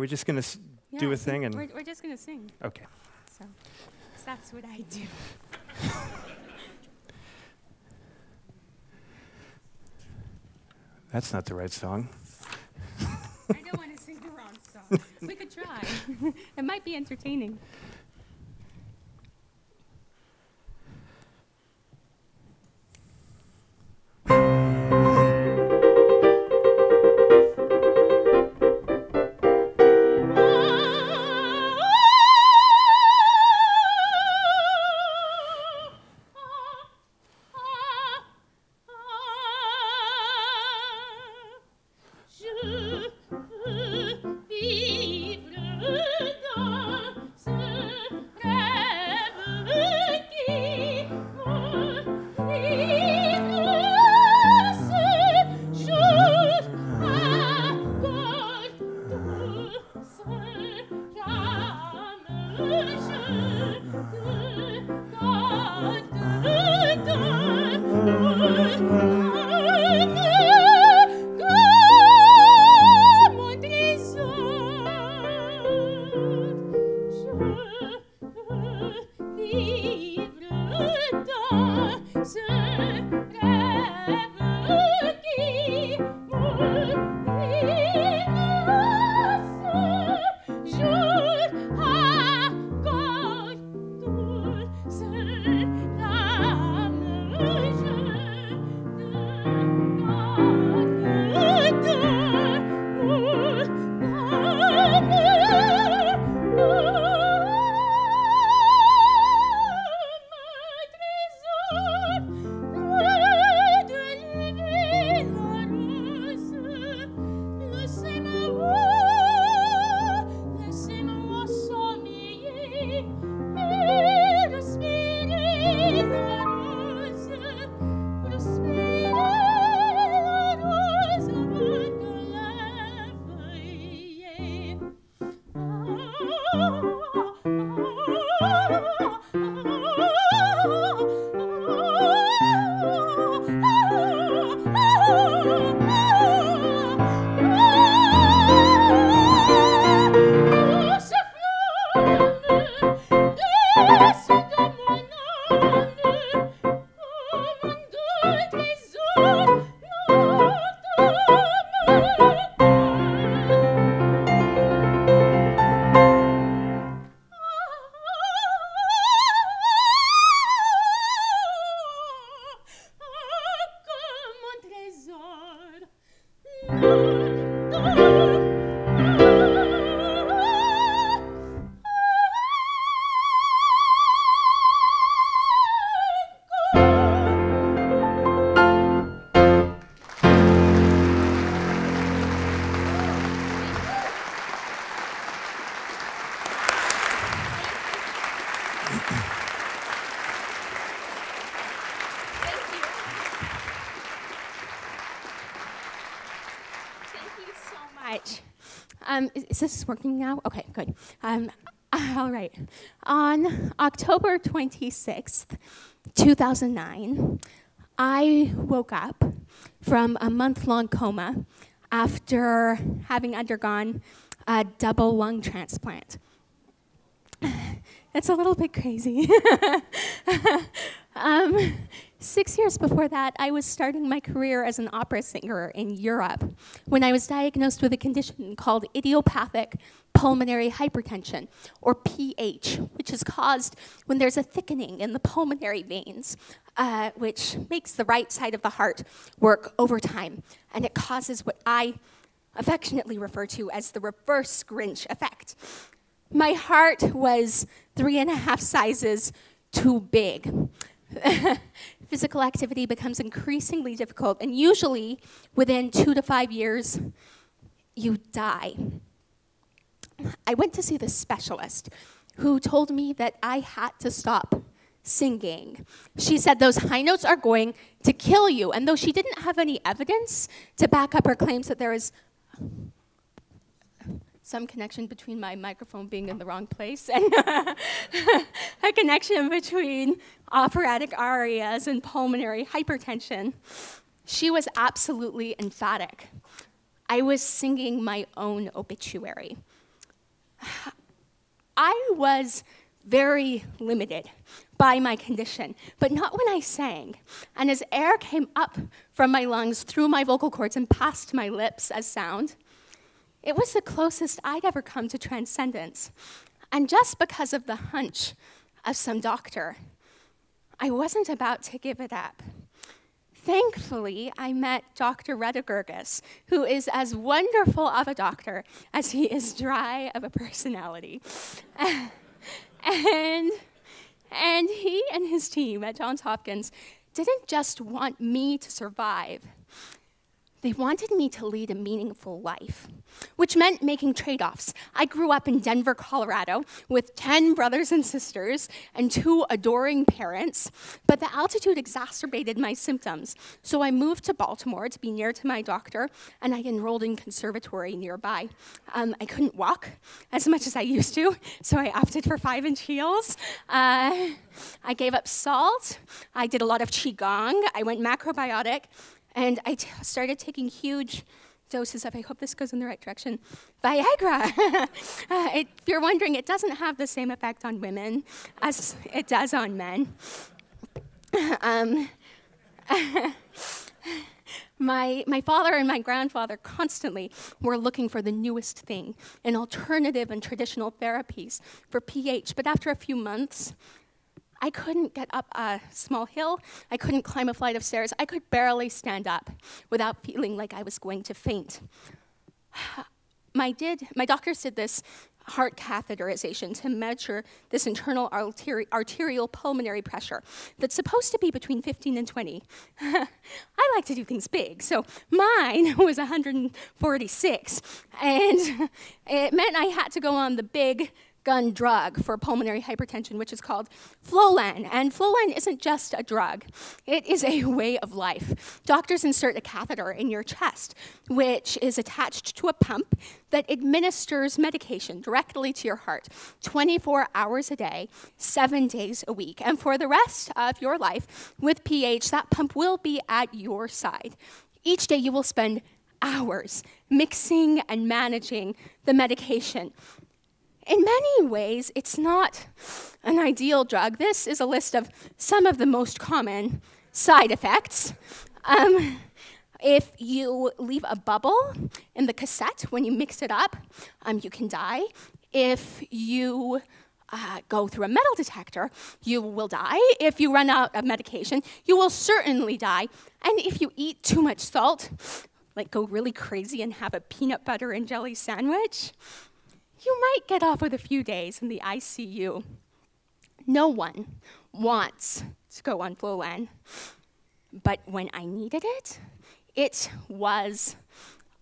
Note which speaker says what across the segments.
Speaker 1: we just going to do a thing? And
Speaker 2: we're just going to sing.
Speaker 1: Okay.
Speaker 2: So that's what I do.
Speaker 1: That's not the right song.
Speaker 2: I don't want to sing the wrong song. We could try. It might be entertaining. Is this working now? Okay, good. All right. On October 26th, 2009, I woke up from a month-long coma after having undergone a double lung transplant. It's a little bit crazy. 6 years before that, I was starting my career as an opera singer in Europe when I was diagnosed with a condition called idiopathic pulmonary hypertension, or PH, which is caused when there's a thickening in the pulmonary veins, which makes the right side of the heart work overtime, and it causes what I affectionately refer to as the reverse Grinch effect. My heart was 3.5 sizes too big. Physical activity becomes increasingly difficult, and usually within 2 to 5 years, you die. I went to see the specialist who told me that I had to stop singing. She said those high notes are going to kill you, and though she didn't have any evidence to back up her claims that there is some connection between my microphone being in the wrong place and a connection between operatic arias and pulmonary hypertension, she was absolutely emphatic. I was singing my own obituary. I was very limited by my condition, but not when I sang. And as air came up from my lungs, through my vocal cords, and past my lips as sound, it was the closest I'd ever come to transcendence. And just because of the hunch of some doctor, I wasn't about to give it up. Thankfully, I met Dr. Redigergus, who is as wonderful of a doctor as he is dry of a personality. And he and his team at Johns Hopkins didn't just want me to survive. They wanted me to lead a meaningful life, which meant making trade-offs. I grew up in Denver, Colorado, with 10 brothers and sisters and 2 adoring parents, but the altitude exacerbated my symptoms. So I moved to Baltimore to be near to my doctor, and I enrolled in conservatory nearby. I couldn't walk as much as I used to, so I opted for 5-inch heels. I gave up salt. I did a lot of Qigong. I went macrobiotic. And I started taking huge doses of, I hope this goes in the right direction, Viagra. If you're wondering, it doesn't have the same effect on women as it does on men. My father and my grandfather constantly were looking for the newest thing, an alternative and traditional therapies for PH. But after a few months, I couldn't get up a small hill. I couldn't climb a flight of stairs. I could barely stand up without feeling like I was going to faint. My doctors did this heart catheterization to measure this internal arterial pulmonary pressure that's supposed to be between 15 and 20. I like to do things big, so mine was 146, and it meant I had to go on the big gun drug for pulmonary hypertension, which is called Flolan. And Flolan isn't just a drug. It is a way of life. Doctors insert a catheter in your chest, which is attached to a pump that administers medication directly to your heart 24 hours a day, 7 days a week. And for the rest of your life with PH, that pump will be at your side. Each day you will spend hours mixing and managing the medication. In many ways, it's not an ideal drug. This is a list of some of the most common side effects. If you leave a bubble in the cassette when you mix it up, you can die. If you go through a metal detector, you will die. If you run out of medication, you will certainly die. And if you eat too much salt, like go really crazy and have a peanut butter and jelly sandwich, you might get off with a few days in the ICU. No one wants to go on Flolan. But when I needed it, it was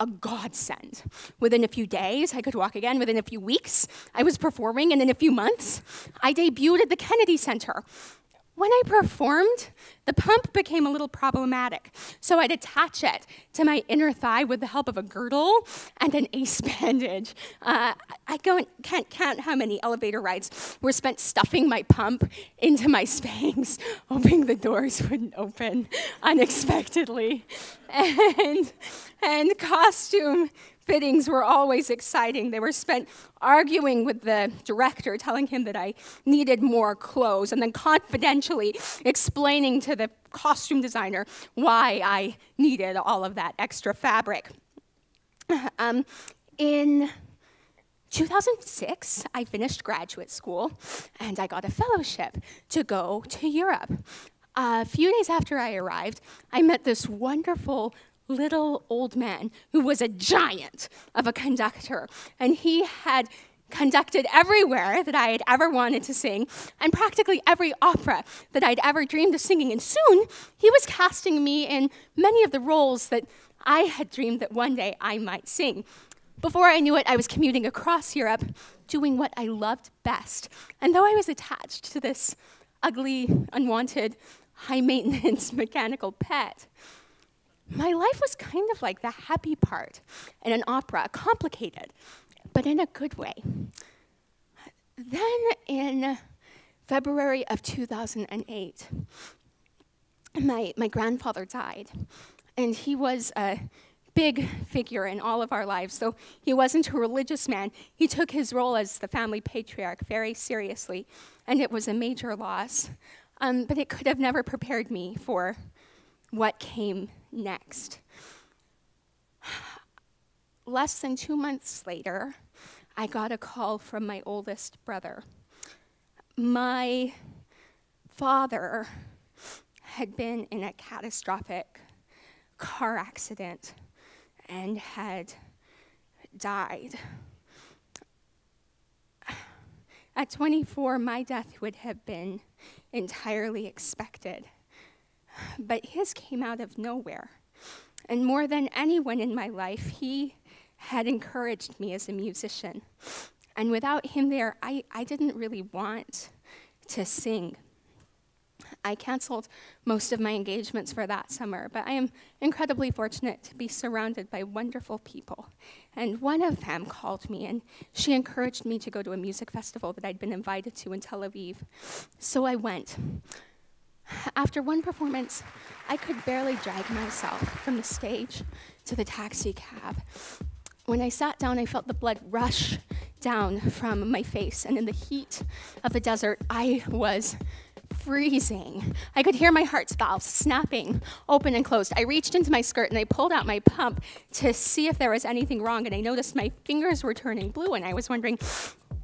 Speaker 2: a godsend. Within a few days, I could walk again. Within a few weeks, I was performing. And in a few months, I debuted at the Kennedy Center. When I performed, the pump became a little problematic, so I'd attach it to my inner thigh with the help of a girdle and an ace bandage. I can't count how many elevator rides were spent stuffing my pump into my Spanx, hoping the doors wouldn't open unexpectedly. And costume fittings were always exciting. They were spent arguing with the director, telling him that I needed more clothes, and then confidentially explaining to the costume designer why I needed all of that extra fabric. In 2006, I finished graduate school, and I got a fellowship to go to Europe. A few days after I arrived, I met this wonderful little old man who was a giant of a conductor, and he had conducted everywhere that I had ever wanted to sing, and practically every opera that I'd ever dreamed of singing. And soon, he was casting me in many of the roles that I had dreamed that one day I might sing. Before I knew it, I was commuting across Europe, doing what I loved best. And though I was attached to this ugly, unwanted, high-maintenance mechanical pet, my life was kind of like the happy part in an opera, complicated, but in a good way. Then in February of 2008, my grandfather died, and he was a big figure in all of our lives. Though he wasn't a religious man, he took his role as the family patriarch very seriously, and it was a major loss. But it could have never prepared me for what came next. Less than 2 months later, I got a call from my oldest brother. My father had been in a catastrophic car accident and had died. At 24, my death would have been entirely expected, but his came out of nowhere. And more than anyone in my life, he had encouraged me as a musician. And without him there, I didn't really want to sing. I canceled most of my engagements for that summer, but I am incredibly fortunate to be surrounded by wonderful people. And one of them called me, and she encouraged me to go to a music festival that I'd been invited to in Tel Aviv. So I went. After one performance, I could barely drag myself from the stage to the taxi cab. When I sat down, I felt the blood rush down from my face, and in the heat of the desert, I was freezing. I could hear my heart's valves snapping open and closed. I reached into my skirt and I pulled out my pump to see if there was anything wrong, and I noticed my fingers were turning blue, and I was wondering,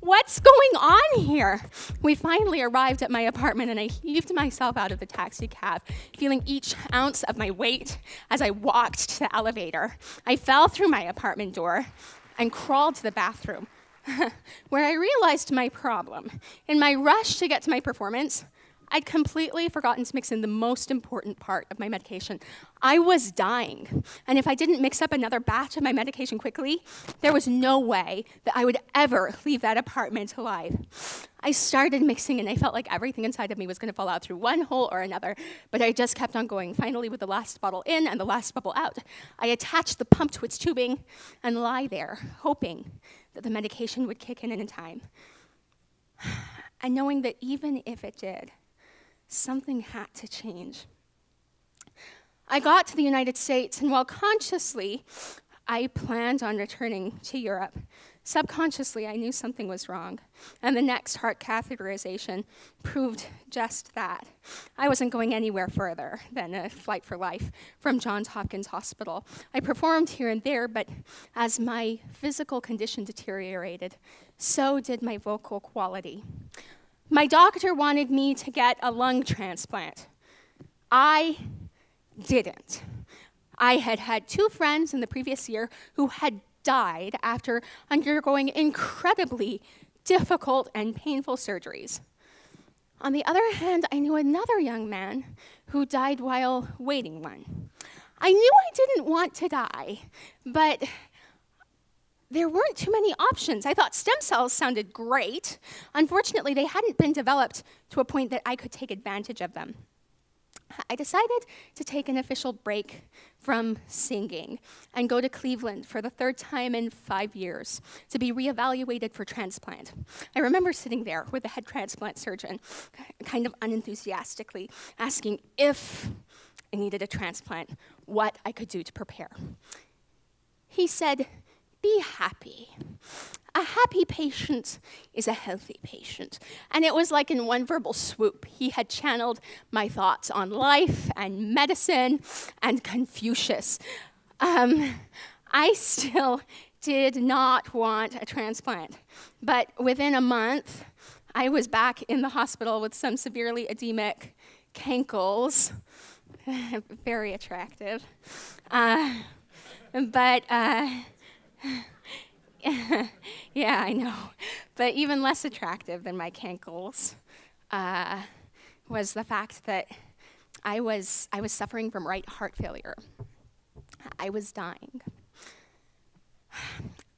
Speaker 2: what's going on here? We finally arrived at my apartment, and I heaved myself out of the taxi cab, feeling each ounce of my weight as I walked to the elevator. I fell through my apartment door and crawled to the bathroom, where I realized my problem. In my rush to get to my performance, I'd completely forgotten to mix in the most important part of my medication. I was dying, and if I didn't mix up another batch of my medication quickly, there was no way that I would ever leave that apartment alive. I started mixing, and I felt like everything inside of me was gonna fall out through one hole or another, but I just kept on going. Finally, with the last bottle in and the last bubble out, I attached the pump to its tubing and lie there, hoping that the medication would kick in time. And knowing that even if it did, something had to change. I got to the United States, and while consciously I planned on returning to Europe, subconsciously I knew something was wrong, and the next heart catheterization proved just that. I wasn't going anywhere further than a flight for life from Johns Hopkins Hospital. I performed here and there, but as my physical condition deteriorated, so did my vocal quality. My doctor wanted me to get a lung transplant. I didn't. I had had 2 friends in the previous year who had died after undergoing incredibly difficult and painful surgeries. On the other hand, I knew another young man who died while waiting one. I knew I didn't want to die, but there weren't too many options. I thought stem cells sounded great. Unfortunately, they hadn't been developed to a point that I could take advantage of them. I decided to take an official break from singing and go to Cleveland for the 3rd time in 5 years to be reevaluated for transplant. I remember sitting there with the head transplant surgeon, kind of unenthusiastically, asking if I needed a transplant, what I could do to prepare. He said, "Be happy. A happy patient is a healthy patient." And it was like in one verbal swoop. He had channeled my thoughts on life and medicine and Confucius. I still did not want a transplant, but within a month, I was back in the hospital with some severely edemic cankles, very attractive. Yeah, I know. But even less attractive than my cankles was the fact that I was suffering from right heart failure. I was dying.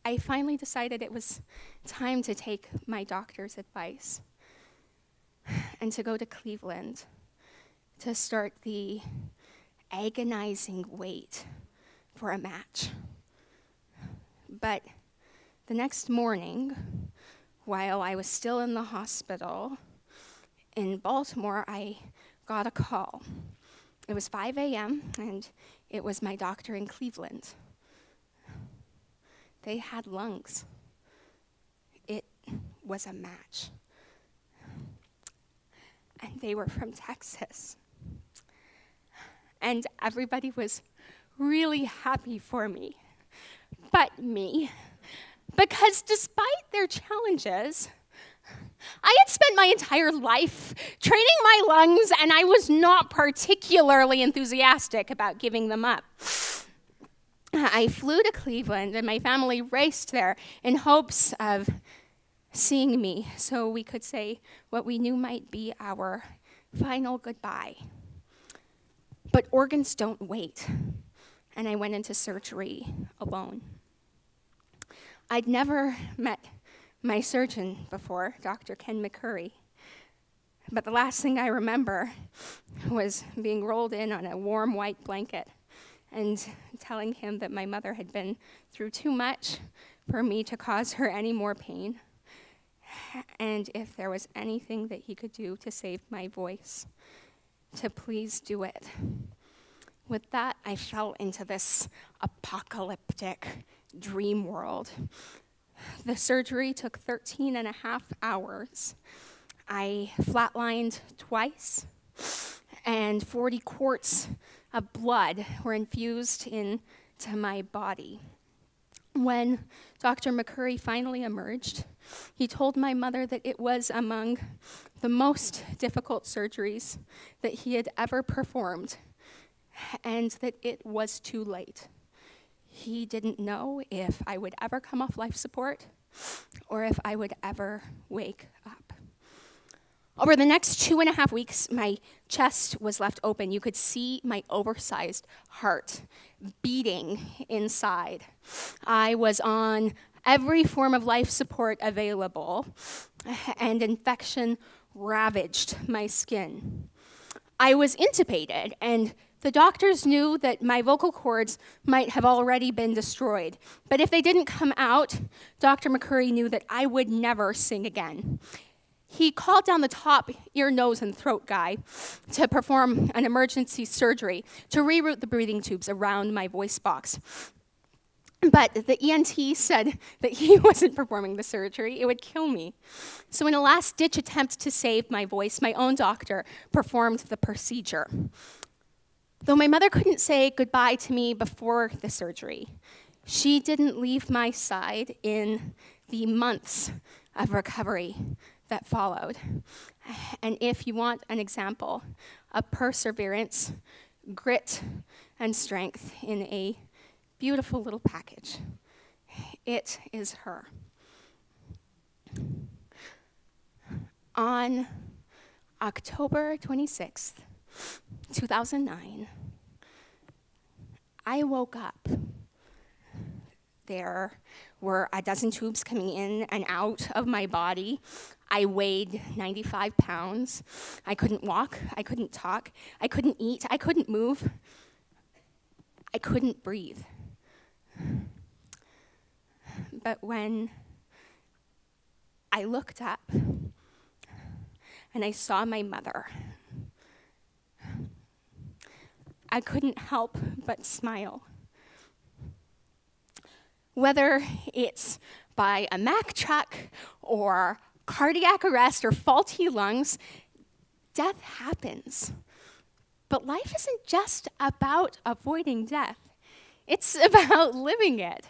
Speaker 2: I finally decided it was time to take my doctor's advice and to go to Cleveland to start the agonizing wait for a match. But the next morning, while I was still in the hospital in Baltimore, I got a call. It was 5 a.m., and it was my doctor in Cleveland. They had lungs. It was a match. And they were from Texas. And everybody was really happy for me, but me. Because despite their challenges, I had spent my entire life training my lungs, and I was not particularly enthusiastic about giving them up. I flew to Cleveland, and my family raced there in hopes of seeing me so we could say what we knew might be our final goodbye. But organs don't wait, and I went into surgery alone. I'd never met my surgeon before, Dr. Ken McCurry, but the last thing I remember was being rolled in on a warm white blanket and telling him that my mother had been through too much for me to cause her any more pain, and if there was anything that he could do to save my voice, to please do it. With that, I fell into this apocalyptic dream world. The surgery took 13 and a half hours. I flatlined twice, and 40 quarts of blood were infused into my body. When Dr. McCurry finally emerged, he told my mother that it was among the most difficult surgeries that he had ever performed, and that it was too late. He didn't know if I would ever come off life support or if I would ever wake up. Over the next 2.5 weeks, my chest was left open. You could see my oversized heart beating inside. I was on every form of life support available, and infection ravaged my skin. I was intubated, and the doctors knew that my vocal cords might have already been destroyed. But if they didn't come out, Dr. McCurry knew that I would never sing again. He called down the top ear, nose, and throat guy to perform an emergency surgery to reroute the breathing tubes around my voice box. But the ENT said that he wasn't performing the surgery. It would kill me. So in a last-ditch attempt to save my voice, my own doctor performed the procedure. Though my mother couldn't say goodbye to me before the surgery, she didn't leave my side in the months of recovery that followed. And if you want an example of perseverance, grit, and strength in a beautiful little package, it is her. On October 26th, 2009, I woke up. There were a dozen tubes coming in and out of my body. I weighed 95 pounds. I couldn't walk. I couldn't talk. I couldn't eat. I couldn't move. I couldn't breathe. But when I looked up and I saw my mother, I couldn't help but smile. Whether it's by a Mack truck or cardiac arrest or faulty lungs, death happens. But life isn't just about avoiding death. It's about living it.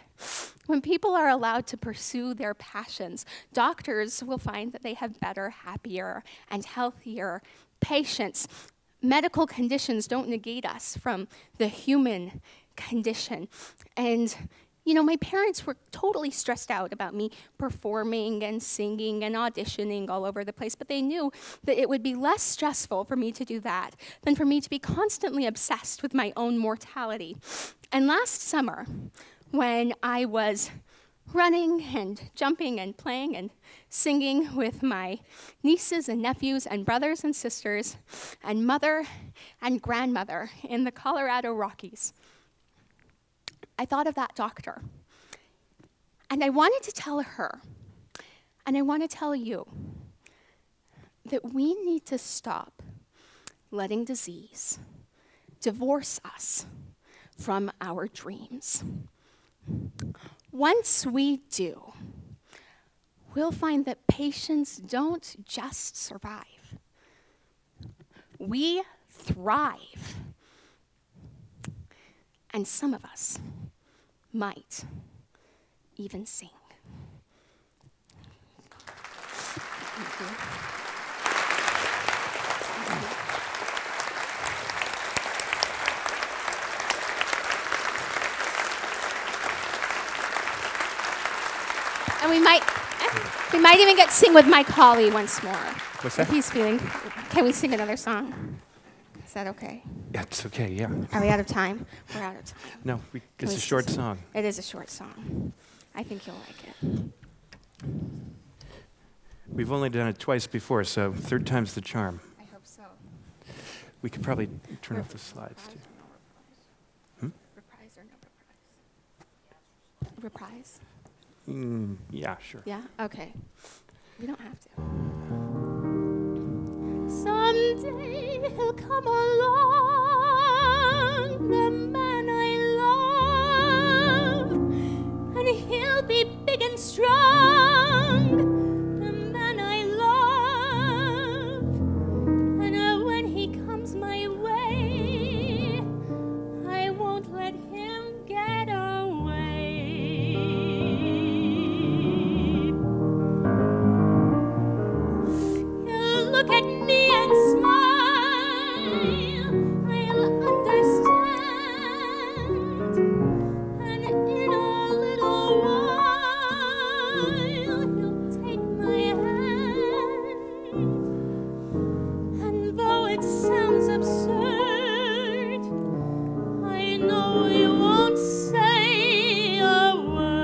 Speaker 2: When people are allowed to pursue their passions, doctors will find that they have better, happier, and healthier patients. Medical conditions don't negate us from the human condition. And my parents were totally stressed out about me performing and singing and auditioning all over the place, but they knew that it would be less stressful for me to do that than for me to be constantly obsessed with my own mortality. And last summer, when I was running and jumping and playing and singing with my nieces and nephews and brothers and sisters and mother and grandmother in the Colorado Rockies, I thought of that doctor. And I wanted to tell her, and I want to tell you, that we need to stop letting disease divorce us from our dreams. Once we do, we'll find that patients don't just survive. We thrive. And some of us might even sing. Thank you. And we might even get to sing with Mike Hawley once more.
Speaker 1: What's that?
Speaker 2: If he's feeling. Can we sing another song? Is that okay?
Speaker 1: Yeah, it's okay, yeah.
Speaker 2: Are we out of time? We're out of time.
Speaker 1: No, it's a short song.
Speaker 2: It is a short song. I think you'll like it.
Speaker 1: We've only done it twice before, so third time's the charm.
Speaker 2: I hope so.
Speaker 1: We could probably turn off the slides, too.
Speaker 2: Reprise or no reprise? Reprise?
Speaker 1: Yeah, sure.
Speaker 2: Yeah? Okay. We don't have to. Someday he'll come along, the man I love, and he'll be big and strong, the man I love. And when he comes my way, I won't let him get away. He'll look at me and smile, I'll understand, and in a little while he'll take my hand. And though it sounds absurd, I know he won't say a word.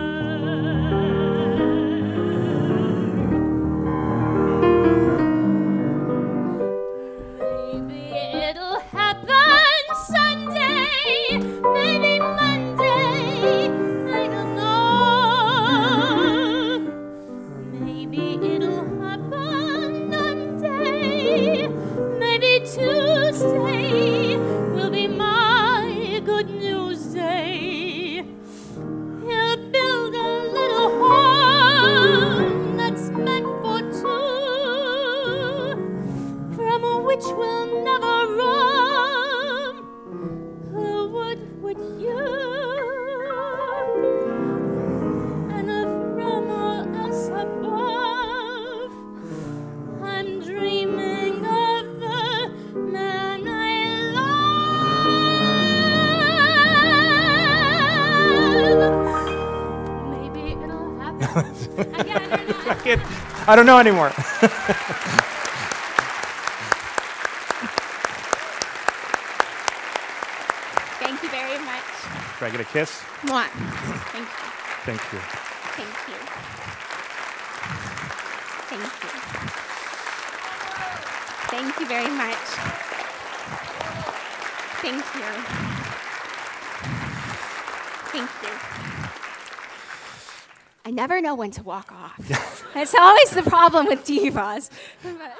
Speaker 2: Maybe it'll happen Sunday, maybe Monday, I don't know. Maybe it'll happen Monday, maybe Tuesday will be my good news day. He'll build a little home that's meant for two, from which we'll never roam. Who would you? And from all us above, I'm dreaming of the man I love. Maybe it'll happen.
Speaker 1: I don't know anymore.
Speaker 2: Thank you very much.
Speaker 1: Should I get a kiss?
Speaker 2: Mwah. Thank you.
Speaker 1: Thank you.
Speaker 2: Thank you. Thank you. Thank you very much. Thank you. Thank you. I never know when to walk off. That's always the problem with divas. But